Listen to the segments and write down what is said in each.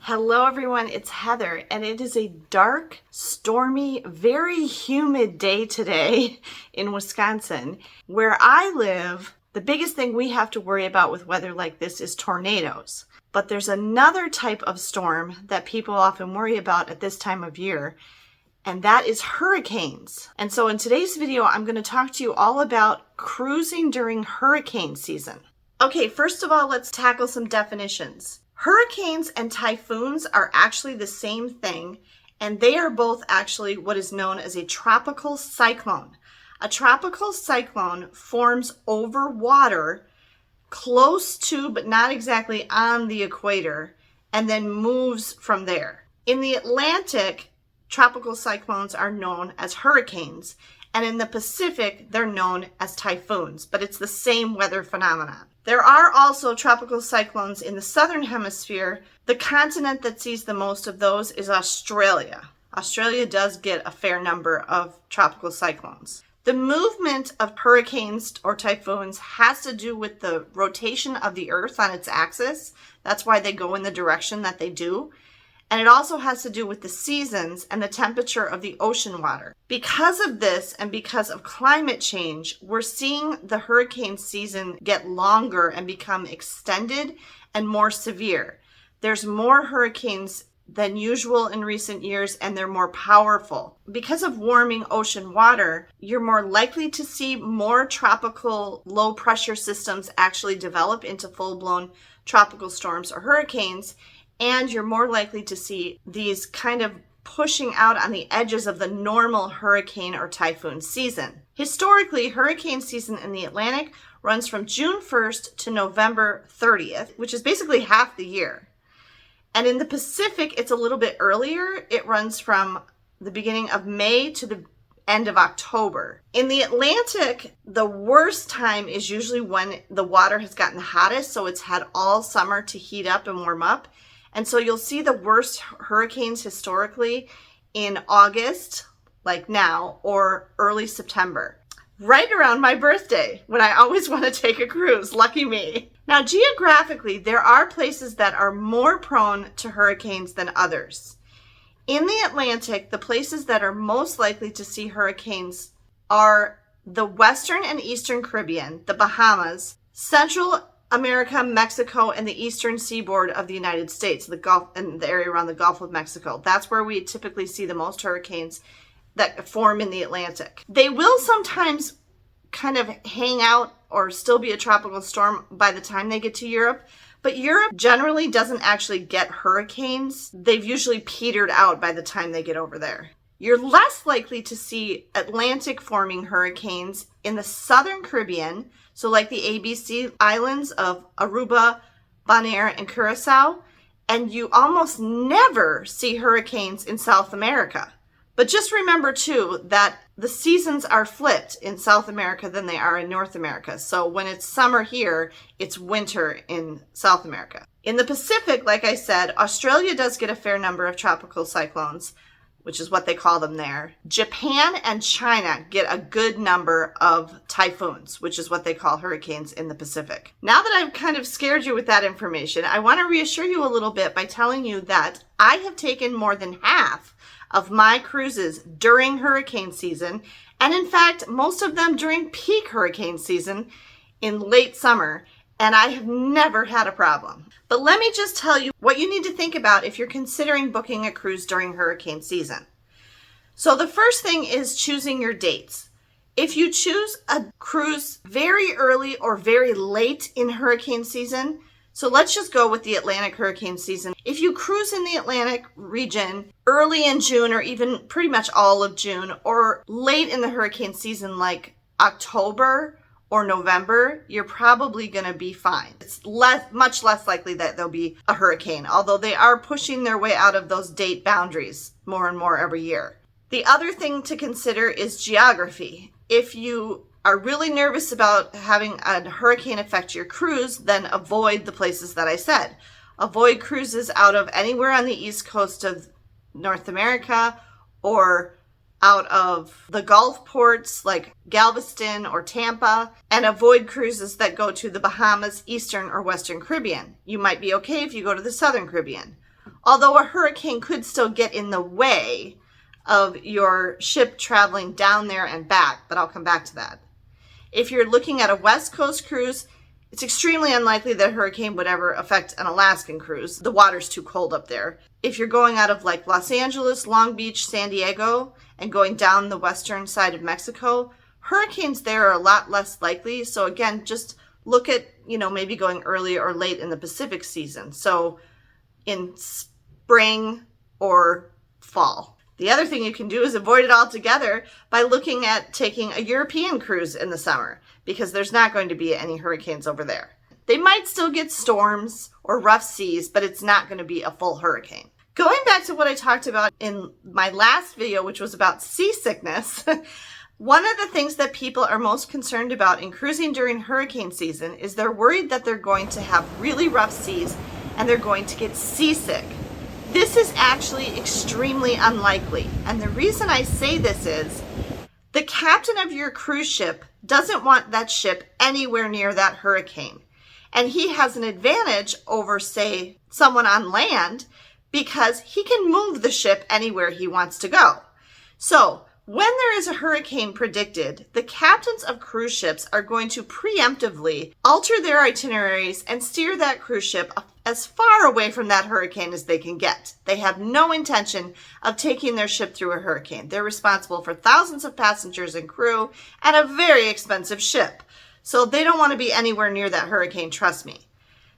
Hello everyone, it's Heather, and it is a dark, stormy, very humid day today in Wisconsin. Where I live, the biggest thing we have to worry about with weather like this is tornadoes. But there's another type of storm that people often worry about at this time of year, and that is hurricanes. And so in today's video, I'm going to talk to you all about cruising during hurricane season. Okay, first of all, let's tackle some definitions. Hurricanes and typhoons are actually the same thing, and they are both actually what is known as a tropical cyclone. A tropical cyclone forms over water close to, but not exactly on the equator, and then moves from there. In the Atlantic, tropical cyclones are known as hurricanes, and in the Pacific, they're known as typhoons, but it's the same weather phenomenon. There are also tropical cyclones in the southern hemisphere. The continent that sees the most of those is Australia. Australia does get a fair number of tropical cyclones. The movement of hurricanes or typhoons has to do with the rotation of the Earth on its axis. That's why they go in the direction that they do. And it also has to do with the seasons and the temperature of the ocean water. Because of this and because of climate change, we're seeing the hurricane season get longer and become extended and more severe. There's more hurricanes than usual in recent years, and they're more powerful. Because of warming ocean water, you're more likely to see more tropical low pressure systems actually develop into full-blown tropical storms or hurricanes. And you're more likely to see these kind of pushing out on the edges of the normal hurricane or typhoon season. Historically, hurricane season in the Atlantic runs from June 1st to November 30th, which is basically half the year. And in the Pacific, it's a little bit earlier. It runs from the beginning of May to the end of October. In the Atlantic, the worst time is usually when the water has gotten hottest, so it's had all summer to heat up and warm up. And so you'll see the worst hurricanes historically in August, like now, or early September. Right around my birthday, when I always want to take a cruise. Lucky me. Now, geographically, there are places that are more prone to hurricanes than others. In the Atlantic, the places that are most likely to see hurricanes are the Western and Eastern Caribbean, the Bahamas, Central America, Mexico, and the eastern seaboard of the United States, the Gulf and the area around the Gulf of Mexico. That's where we typically see the most hurricanes that form in the Atlantic. They will sometimes kind of hang out or still be a tropical storm by the time they get to Europe, but Europe generally doesn't actually get hurricanes. They've usually petered out by the time they get over there. You're less likely to see Atlantic forming hurricanes in the southern Caribbean, so like the ABC islands of Aruba, Bonaire, and Curacao, and you almost never see hurricanes in South America. But just remember too that the seasons are flipped in South America than they are in North America. So when it's summer here, it's winter in South America. In the Pacific, like I said, Australia does get a fair number of tropical cyclones, which is what they call them there. Japan and China get a good number of typhoons, which is what they call hurricanes in the Pacific. Now that I've kind of scared you with that information, I want to reassure you a little bit by telling you that I have taken more than half of my cruises during hurricane season, and in fact, most of them during peak hurricane season in late summer, and I have never had a problem. But let me just tell you what you need to think about if you're considering booking a cruise during hurricane season. So the first thing is choosing your dates. If you choose a cruise very early or very late in hurricane season, so let's just go with the Atlantic hurricane season. If you cruise in the Atlantic region early in June or even pretty much all of June, or late in the hurricane season like October or November, you're probably going to be fine. It's much less likely that there'll be a hurricane, although they are pushing their way out of those date boundaries more and more every year. The other thing to consider is geography. If you are really nervous about having a hurricane affect your cruise, then avoid the places that I said. Avoid cruises out of anywhere on the east coast of North America or out of the Gulf ports like Galveston or Tampa, and avoid cruises that go to the Bahamas, Eastern or Western Caribbean. You might be okay if you go to the Southern Caribbean. although a hurricane could still get in the way of your ship traveling down there and back, but I'll come back to that. If you're looking at a West Coast cruise, it's extremely unlikely that a hurricane would ever affect an Alaskan cruise. The water's too cold up there. If you're going out of like Los Angeles, Long Beach, San Diego, and going down the western side of Mexico, hurricanes there are a lot less likely. So again, just look at, maybe going early or late in the Pacific season. So in spring or fall. The other thing you can do is avoid it altogether by looking at taking a European cruise in the summer, because there's not going to be any hurricanes over there. They might still get storms or rough seas, but it's not going to be a full hurricane. Going back to what I talked about in my last video, which was about seasickness, one of the things that people are most concerned about in cruising during hurricane season is they're worried that they're going to have really rough seas and they're going to get seasick. This is actually extremely unlikely. And the reason I say this is the captain of your cruise ship doesn't want that ship anywhere near that hurricane. And he has an advantage over, say, someone on land because he can move the ship anywhere he wants to go. So when there is a hurricane predicted, the captains of cruise ships are going to preemptively alter their itineraries and steer that cruise ship as far away from that hurricane as they can get. They have no intention of taking their ship through a hurricane. They're responsible for thousands of passengers and crew and a very expensive ship. So they don't want to be anywhere near that hurricane, trust me.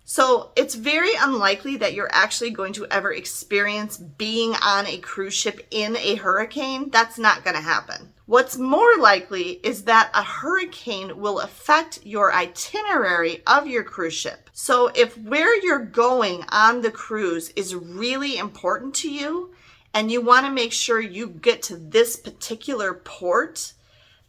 So it's very unlikely that you're actually going to ever experience being on a cruise ship in a hurricane. That's not going to happen. What's more likely is that a hurricane will affect your itinerary of your cruise ship. So if where you're going on the cruise is really important to you and you want to make sure you get to this particular port,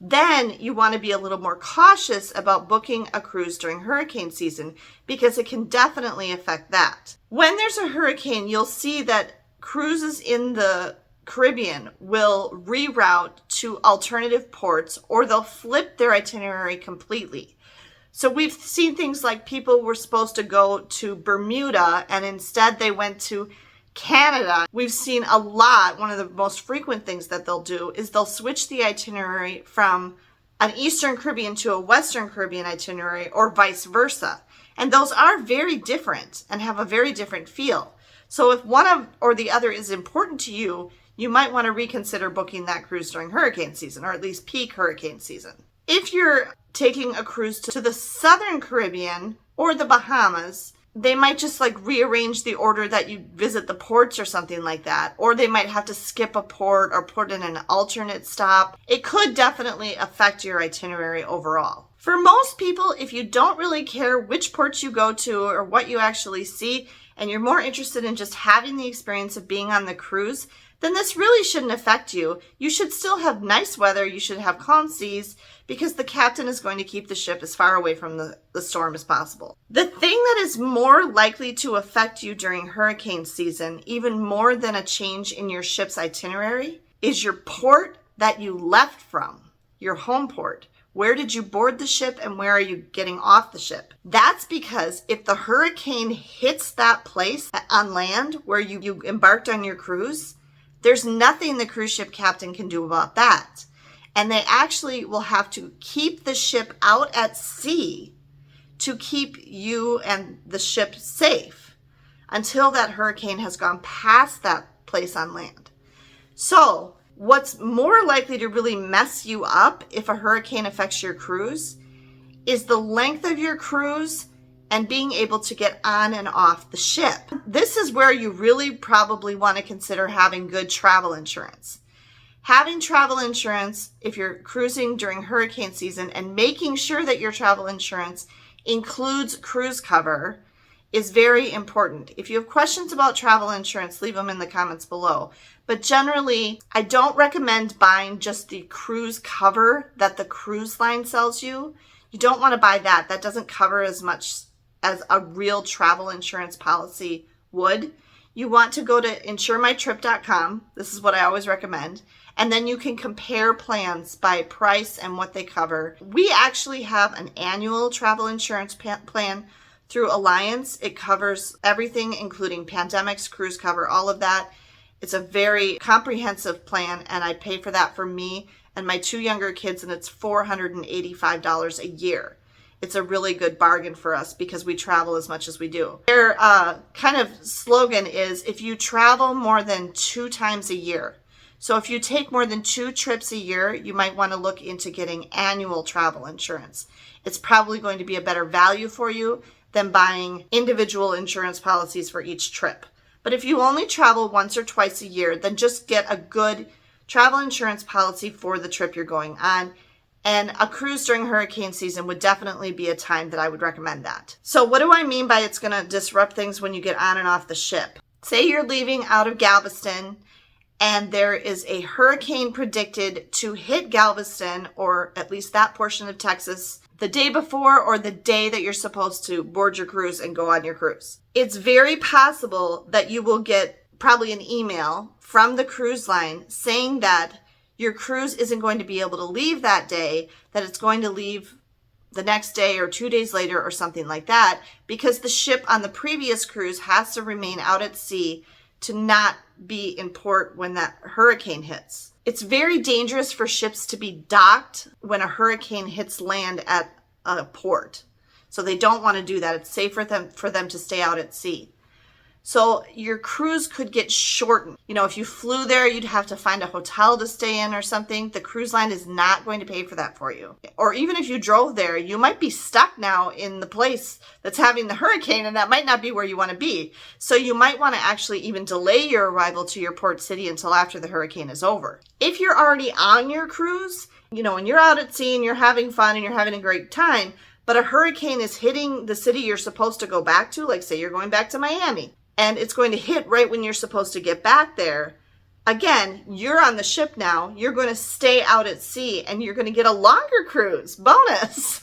then you want to be a little more cautious about booking a cruise during hurricane season because it can definitely affect that. When there's a hurricane, you'll see that cruises in the Caribbean will reroute to alternative ports or they'll flip their itinerary completely. So we've seen things like people were supposed to go to Bermuda and instead they went to Canada. We've seen a lot. One of the most frequent things that they'll do is they'll switch the itinerary from an Eastern Caribbean to a Western Caribbean itinerary or vice versa. And those are very different and have a very different feel. So if one or the other is important to you, you might want to reconsider booking that cruise during hurricane season or at least peak hurricane season. If you're taking a cruise to the Southern Caribbean or the Bahamas, they might just rearrange the order that you visit the ports or something like that. Or they might have to skip a port or put in an alternate stop. It could definitely affect your itinerary overall. For most people, if you don't really care which ports you go to or what you actually see, and you're more interested in just having the experience of being on the cruise, then this really shouldn't affect you. You should still have nice weather. You should have calm seas because the captain is going to keep the ship as far away from the storm as possible. The thing that is more likely to affect you during hurricane season, even more than a change in your ship's itinerary, is your port that you left from, your home port. Where did you board the ship and where are you getting off the ship? That's because if the hurricane hits that place on land where you embarked on your cruise, there's nothing the cruise ship captain can do about that. And they actually will have to keep the ship out at sea to keep you and the ship safe until that hurricane has gone past that place on land. So what's more likely to really mess you up if a hurricane affects your cruise is the length of your cruise and being able to get on and off the ship. This is where you really probably want to consider having good travel insurance. Having travel insurance if you're cruising during hurricane season and making sure that your travel insurance includes cruise cover is very important. If you have questions about travel insurance, leave them in the comments below. But generally, I don't recommend buying just the cruise cover that the cruise line sells you. You don't want to buy that. That doesn't cover as much as a real travel insurance policy would. You want to go to insuremytrip.com. This is what I always recommend. And then you can compare plans by price and what they cover. We actually have an annual travel insurance plan through Alliance. It covers everything, including pandemics, cruise cover, all of that. It's a very comprehensive plan, and I pay for that for me and my 2 younger kids, and it's $485 a year. It's a really good bargain for us because we travel as much as we do. Their kind of slogan is, if you travel more than 2 times a year. So if you take more than 2 trips a year, you might want to look into getting annual travel insurance. It's probably going to be a better value for you than buying individual insurance policies for each trip. But if you only travel once or twice a year, then just get a good travel insurance policy for the trip you're going on. And a cruise during hurricane season would definitely be a time that I would recommend that. So what do I mean by it's going to disrupt things when you get on and off the ship? Say you're leaving out of Galveston and there is a hurricane predicted to hit Galveston, or at least that portion of Texas, the day before or the day that you're supposed to board your cruise and go on your cruise. It's very possible that you will get probably an email from the cruise line saying that your cruise isn't going to be able to leave that day, that it's going to leave the next day or 2 days later or something like that, because the ship on the previous cruise has to remain out at sea to not be in port when that hurricane hits. It's very dangerous for ships to be docked when a hurricane hits land at a port. So they don't want to do that. It's safer for them to stay out at sea. So your cruise could get shortened. You know, if you flew there, you'd have to find a hotel to stay in or something. The cruise line is not going to pay for that for you. Or even if you drove there, you might be stuck now in the place that's having the hurricane, and that might not be where you want to be. So you might want to actually even delay your arrival to your port city until after the hurricane is over. If you're already on your cruise, you know, and you're out at sea and you're having fun and you're having a great time, but a hurricane is hitting the city you're supposed to go back to, like say you're going back to Miami, and it's going to hit right when you're supposed to get back there. Again, you're on the ship now. You're going to stay out at sea and you're going to get a longer cruise. Bonus.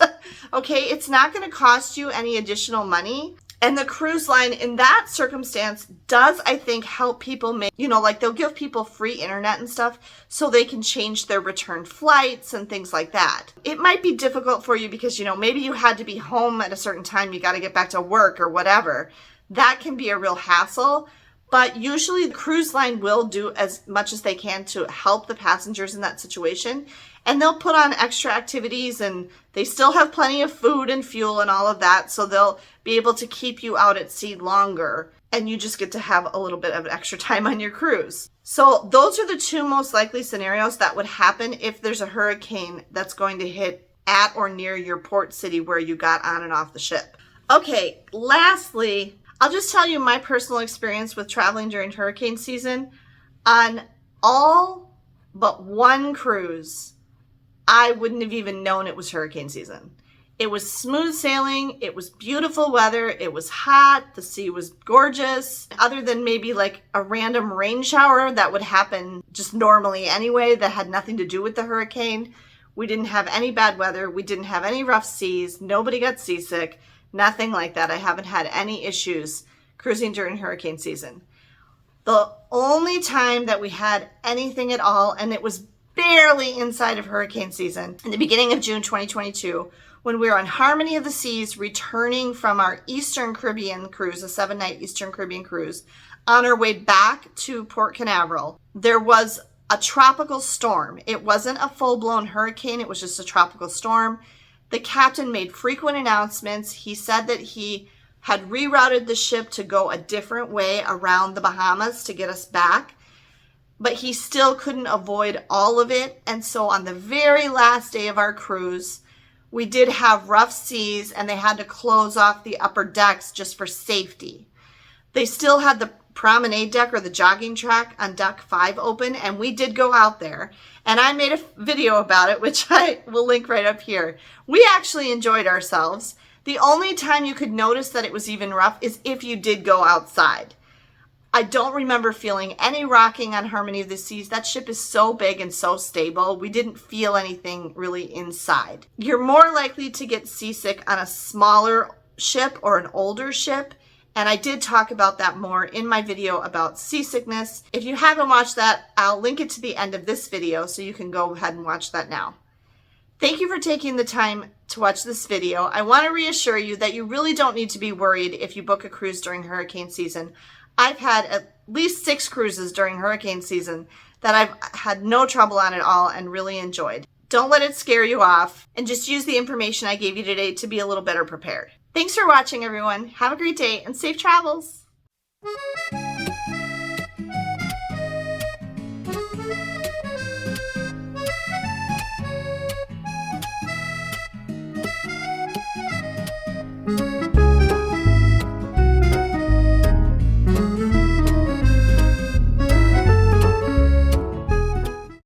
Okay, it's not going to cost you any additional money. And the cruise line in that circumstance does, I think, help people make, you know, like they'll give people free internet and stuff so they can change their return flights and things like that. It might be difficult for you because, you know, maybe you had to be home at a certain time. You got to get back to work or whatever. That can be a real hassle, but usually the cruise line will do as much as they can to help the passengers in that situation. And they'll put on extra activities, and they still have plenty of food and fuel and all of that. So they'll be able to keep you out at sea longer, and you just get to have a little bit of extra time on your cruise. So those are the 2 most likely scenarios that would happen if there's a hurricane that's going to hit at or near your port city where you got on and off the ship. Okay, lastly, I'll just tell you my personal experience with traveling during hurricane season. On all but 1 cruise, I wouldn't have even known it was hurricane season. It was smooth sailing. It was beautiful weather. It was hot. The sea was gorgeous. Other than maybe like a random rain shower that would happen just normally anyway, that had nothing to do with the hurricane. We didn't have any bad weather. We didn't have any rough seas. Nobody got seasick. Nothing like that. I haven't had any issues cruising during hurricane season. The only time that we had anything at all, and it was barely inside of hurricane season, in the beginning of June 2022, when we were on Harmony of the Seas returning from our Eastern Caribbean cruise, a 7-night Eastern Caribbean cruise, on our way back to Port Canaveral, there was a tropical storm. It wasn't a full-blown hurricane. It was just a tropical storm. The captain made frequent announcements. He said that he had rerouted the ship to go a different way around the Bahamas to get us back, but he still couldn't avoid all of it. And so on the very last day of our cruise, we did have rough seas and they had to close off the upper decks just for safety. They still had the promenade deck or the jogging track on deck 5 open, and we did go out there, and I made a video about it, which I will link right up here. We actually enjoyed ourselves. The only time you could notice that it was even rough is if you did go outside. I don't remember feeling any rocking on Harmony of the Seas. That ship is so big and so stable. We didn't feel anything really inside. You're more likely to get seasick on a smaller ship or an older ship. And I did talk about that more in my video about seasickness. If you haven't watched that, I'll link it to the end of this video so you can go ahead and watch that now. Thank you for taking the time to watch this video. I want to reassure you that you really don't need to be worried if you book a cruise during hurricane season. I've had at least 6 cruises during hurricane season that I've had no trouble on at all and really enjoyed. Don't let it scare you off, and just use the information I gave you today to be a little better prepared. Thanks for watching, everyone. Have a great day and safe travels.